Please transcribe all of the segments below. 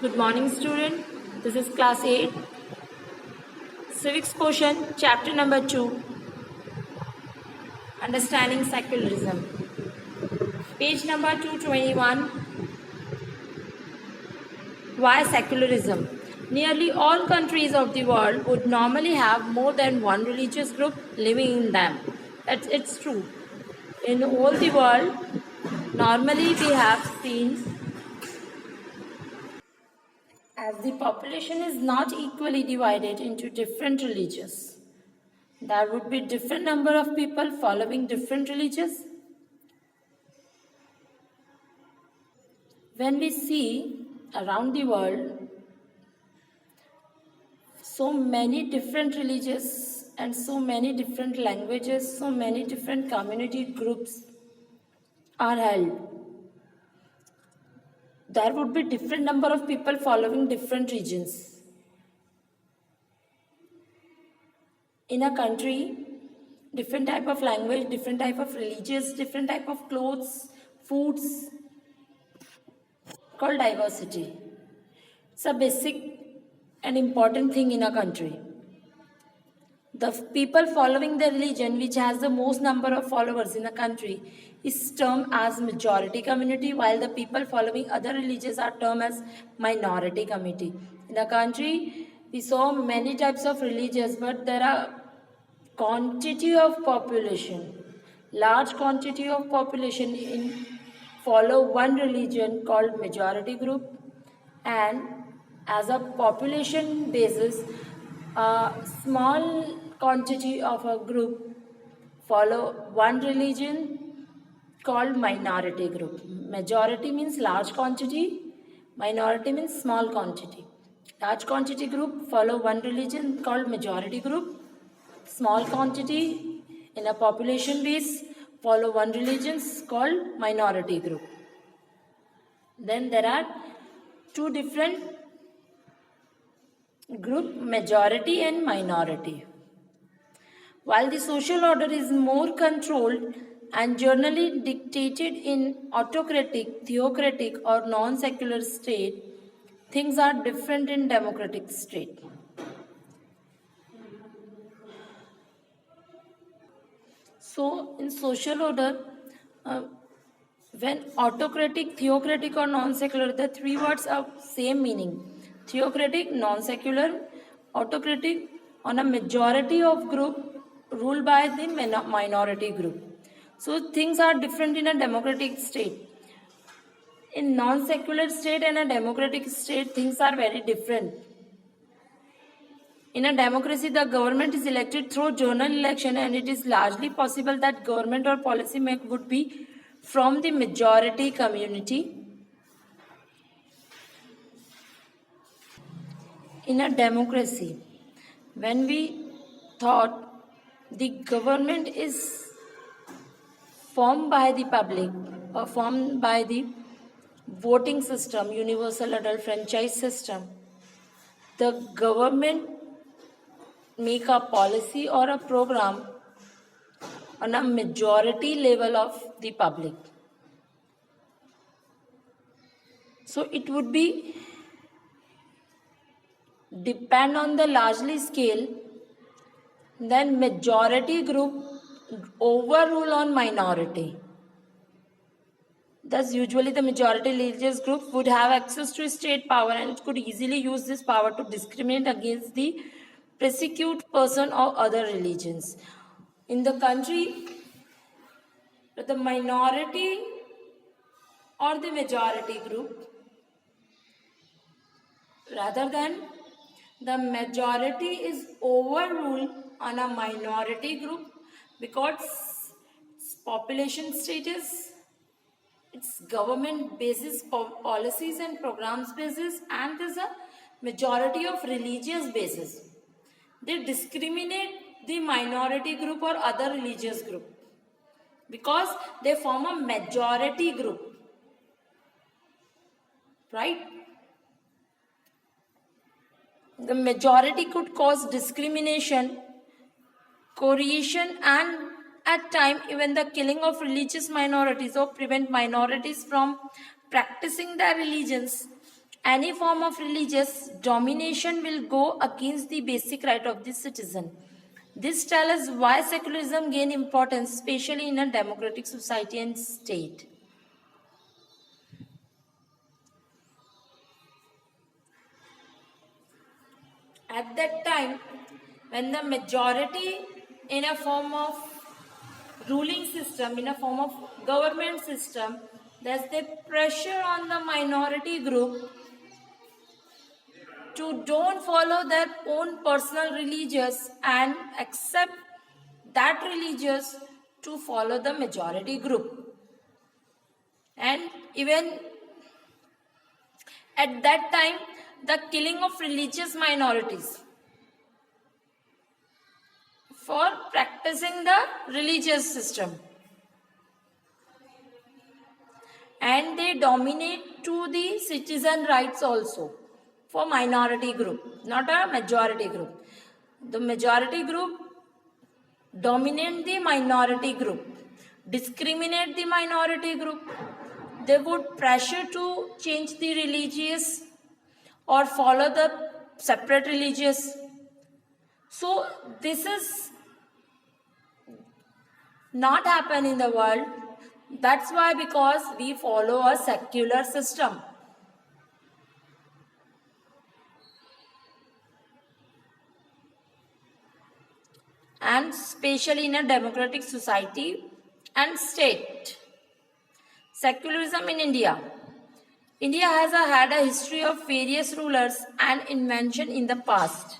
Good morning, student. This is class 8, civics portion, chapter number 2, understanding secularism. Page number 221. Why secularism? Nearly all countries of the world would normally have more than one religious group living in them. It's true. In all the world, normally we have seen, as the population is not equally divided into different religions, there would be different number of people following different religions. When we see around the world so many different religions and so many different languages, so many different community groups are held, there would be different number of people following different regions. In a country, different type of language, different type of religions, different type of clothes, foods, called diversity. It's a basic and important thing in a country. The people following the religion which has the most number of followers in a country is termed as majority community, while the people following other religions are termed as minority community. In a country, we saw many types of religions, but there are quantity of population, large quantity of population in follow one religion called majority group, and as a population basis, a small quantity of a group follow one religion called minority group. Majority means large quantity, minority means small quantity. Large quantity group follow one religion called majority group. Small quantity in a population base follow one religion called minority group. Then there are two different group, majority and minority. While the social order is more controlled and generally dictated in autocratic, theocratic or non-secular state, things are different in democratic state. So in social order, when autocratic, theocratic or non-secular, the three words have same meaning. Theocratic, non-secular, autocratic on a majority of group ruled by the minority group. So things are different in a democratic state. In non-secular state and a democratic state, things are very different. In a democracy, the government is elected through general election, and it is largely possible that government or policy make would be from the majority community. In a democracy, when we thought the government is formed by the public or formed by the voting system, universal adult franchise system, the government make a policy or a program on a majority level of the public. So it would be depend on the largely scale, then majority group overrule on minority. Thus, usually the majority religious group would have access to state power, and it could easily use this power to discriminate against the persecute person or other religions. In the country, the minority or the majority group, rather than the majority is overruled on a minority group because its population status, its government basis policies and programs basis, and there's a majority of religious basis. They discriminate the minority group or other religious group because they form a majority group, right? The majority could cause discrimination, coercion, and at times even the killing of religious minorities or prevent minorities from practicing their religions any form of religious domination will go against the basic right of the citizen. This tells us why secularism gained importance, especially in a democratic society and state. At that time, when the majority in a form of ruling system, in a form of government system, there's the pressure on the minority group to don't follow their own personal religious and accept that religious to follow the majority group. And even at that time, the killing of religious minorities for practicing the religious system, and they dominate to the citizen rights also for minority group, not a majority group. The majority group dominate the minority group, discriminate the minority group. They would pressure to change the religious or follow the separate religious. So this is not happen in the world. That's why, because we follow a secular system. And especially in a democratic society and state. Secularism in India. India has had a history of various rulers and invention in the past.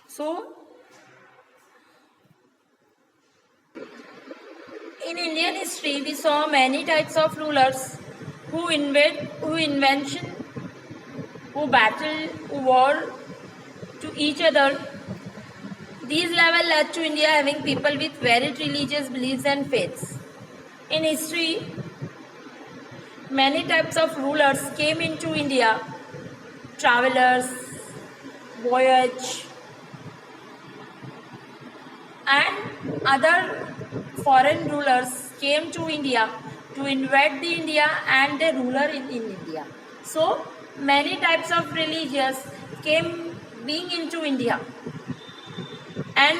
So, in Indian history, we saw many types of rulers who invention, who battle, who war to each other. These levels led to India having people with varied religious beliefs and faiths. In history, many types of rulers came into India. Travelers, voyage, and other foreign rulers came to India to invade the India and the ruler in India. So many types of religions came being into India, and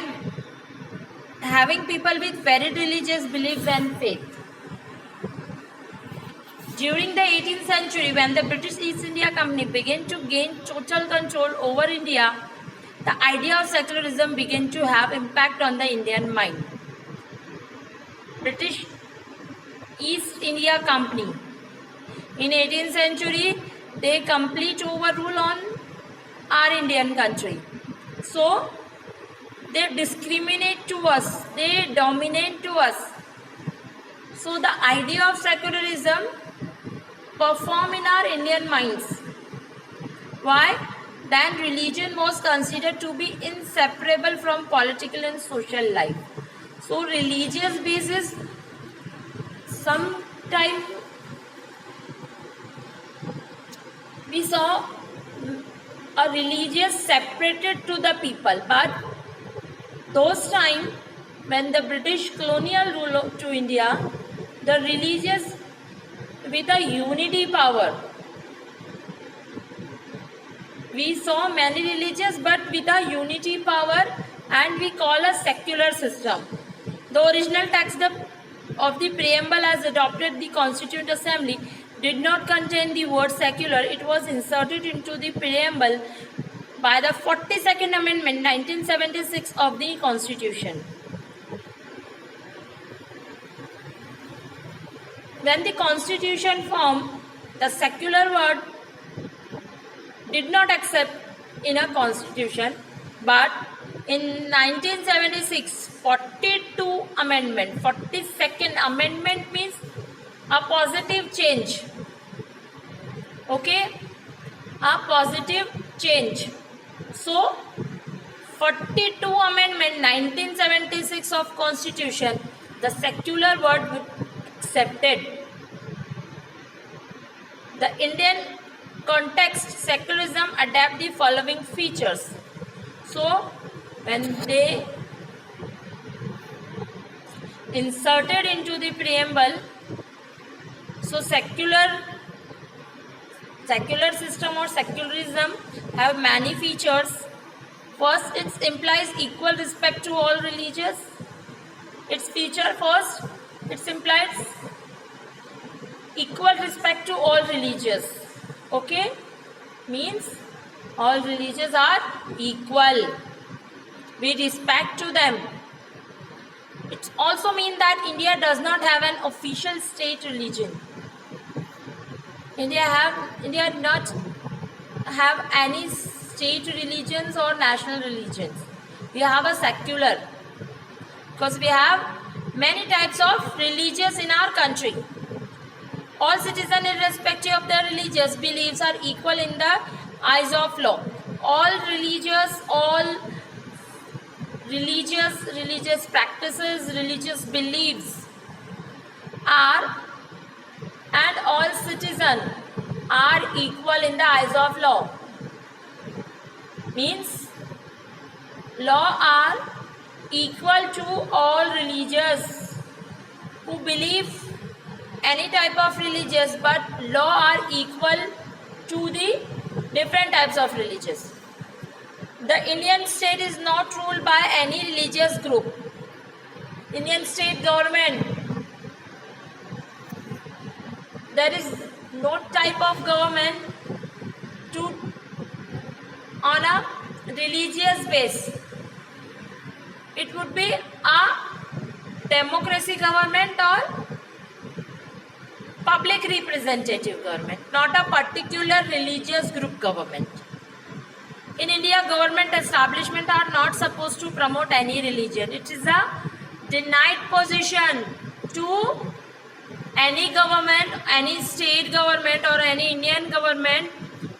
having people with very religious beliefs and faith. During the 18th century, when the British East India Company began to gain total control over India, the idea of secularism began to have impact on the Indian mind. British East India Company in 18th century, they complete overrule on our Indian country. So they discriminate to us, they dominate to us. So the idea of secularism perform in our Indian minds. Why? Then religion was considered to be inseparable from political and social life. So religious basis sometime we saw a religious separated to the people, but those time when the British colonial rule to India, the religious with a unity power. We saw many religions but with a unity power, and we call a secular system. The original text of the preamble as adopted the Constituent Assembly did not contain the word secular. It was inserted into the preamble by the 42nd Amendment 1976 of the Constitution. When the Constitution formed, the secular word did not accept in a constitution, but in 1976, 42 amendment, 42nd amendment means a positive change. Okay, a positive change. So, 42 amendment 1976 of Constitution, the secular word accepted. The Indian context, secularism adapt the following features. So, when they inserted into the preamble, so secular Secular system or secularism have many features. First, it implies equal respect to all religions. Its feature first, it implies equal respect to all religions. Okay, means all religions are equal. We respect to them. It also means that India does not have an official state religion. India not have any state religions or national religions. We have a secular, because we have many types of religions in our country. All citizens, irrespective of their religious beliefs, are equal in the eyes of law. All religious practices, religious beliefs are, and all citizens are equal in the eyes of law. Means law are equal to all religious who believe any type of religious, but law are equal to the different types of religious. The Indian state is not ruled by any religious group. Indian state government, there is no type of government on a religious base. It would be a democracy government or public representative government, not a particular religious group government. In India, government establishment are not supposed to promote any religion. It is a denied position to any government, any state government or any Indian government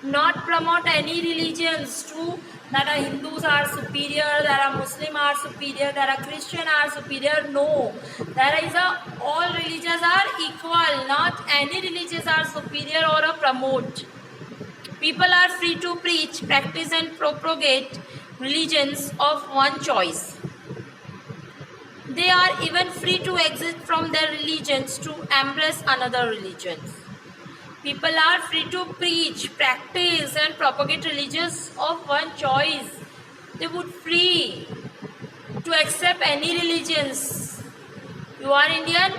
not promote any religions to that are Hindus are superior, that are Muslim are superior, that are Christian are superior. No, there is a all religions are equal, not any religions are superior or a promote. People are free to preach, practice and propagate religions of one choice. They are even free to exit from their religions to embrace another religion. People are free to preach, practice and propagate religions of one choice. They would free to accept any religions. You are Indian,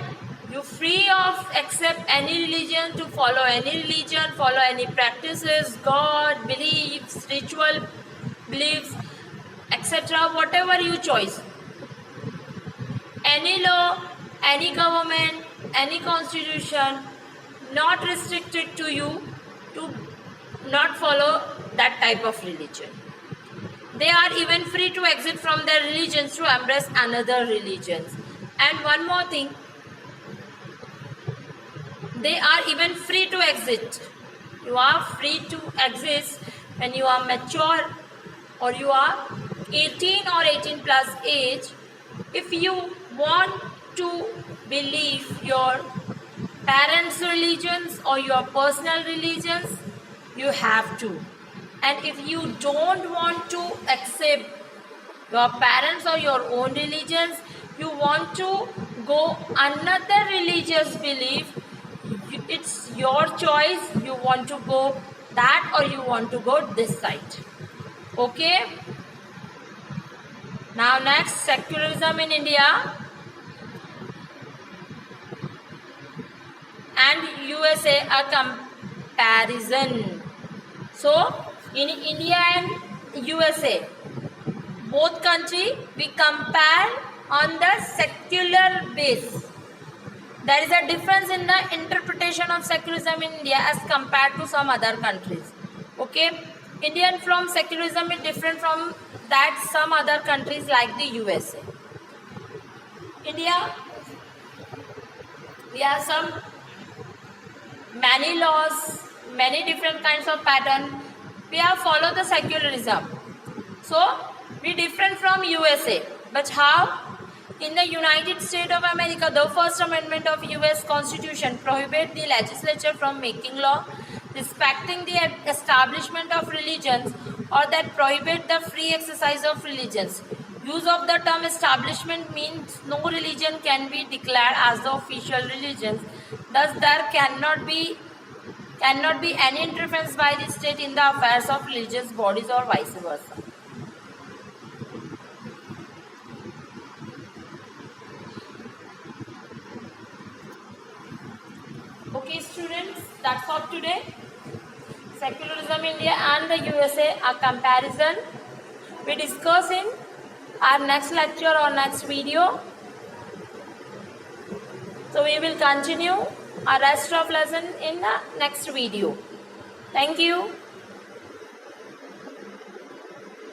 you free of accept any religion, to follow any religion, follow any practices, God, beliefs, ritual beliefs, etc. Whatever you choose. Any law, any government, any constitution not restricted to you to not follow that type of religion. They are even free to exit from their religions to embrace another religions. And one more thing, they are even free to exit. You are free to exist when you are mature or you are 18 or 18 plus age. If you want to believe your parents' religions or your personal religions, you have to. And if you don't want to accept your parents or your own religions, you want to go another religious belief, it's your choice. You want to go that or you want to go this side. Okay? Now next, secularism in India and USA, a comparison. So in India and USA, both countries, we compare on the secular base. There is a difference in the interpretation of secularism in India as compared to some other countries. Okay, Indian from secularism is different from that some other countries like the USA. India, we have some many laws, many different kinds of pattern. We have followed the secularism. So we different from USA. But how? In the United States of America, the First Amendment of US Constitution prohibits the legislature from making law respecting the establishment of religions or that prohibit the free exercise of religions. Use of the term establishment means no religion can be declared as the official religion. Thus, there cannot be Cannot be any interference by the state in the affairs of religious bodies or vice versa. Okay students, that's all today. Secularism India and the USA, a comparison. We discuss in our next lecture or next video. So we will continue our rest of lesson in the next video. Thank you.